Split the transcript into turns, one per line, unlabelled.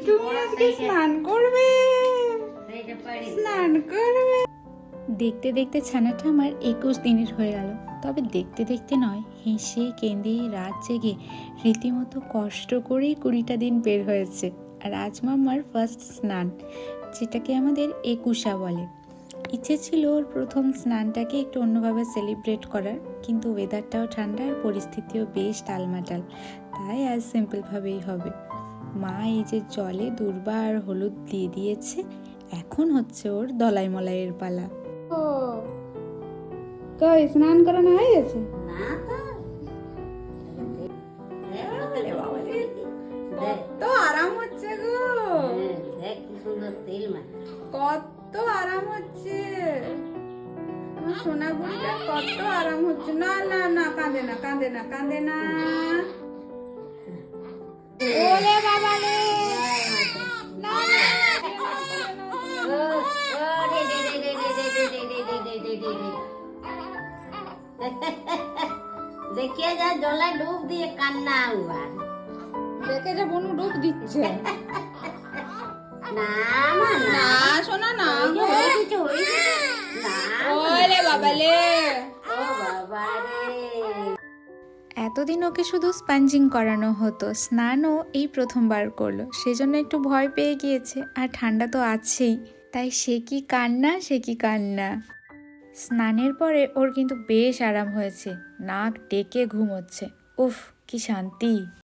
তুমি আজকে স্নান করবে? স্নান করবে? দেখতে দেখতে ছানাটা আমার 21 দিনের হয়ে গেল। তবে দেখতে দেখতে নয়, হেসে কেঁদে রাত জেগে রীতিমতো কষ্ট করেই 20টা দিন বের হয়েছে। আর আজ মাম্মার ফার্স্ট স্নান, যেটাকে আমাদের একুশা বলে। ইচ্ছে ছিল ওর প্রথম স্নানটাকে একটু অন্যভাবে সেলিব্রেট করার, কিন্তু ওয়েদারটাও ঠান্ডা আর পরিস্থিতিও বেশ টালমাটাল, তাই আজ সিম্পলভাবেই হবে। মা এই যে জলে দূর্বা আর হলুদ দিয়ে দিয়েছে, এখন হচ্ছে ওর দলাই মলাইয়ের পালা। ও কই স্নান করানো হয়ে গেছে? কত আরাম হচ্ছে গো, কত আরাম হচ্ছে আমার সোনা বুড়িটা, কত আরাম হচ্ছে। না না না, কাঁদে না কাঁদে না কাঁদে না। ওরে বাবা রে,
দেখিয়ে যা জলে ডুব দিয়ে কান্না হুয়া।
দেখে যা বনু ডুব দিচ্ছে।
না মা
না শোনা না,
কিছু হয়েছে না।
ওরে বাবা রে,
ও বাবা রে।
এতদিন ওকে শুধু স্পঞ্জিং করানো হতো, স্নানও এই প্রথমবার করলো, সেজন্য একটু ভয় পেয়ে গিয়েছে। আর ঠান্ডা তো আছেই, তাই সে কি কান্না, সে কি কান্না। স্নানের পরে ওর কিন্তু বেশ আরাম হয়েছে, নাক ডেকে ঘুমোচ্ছে। উফ কি শান্তি।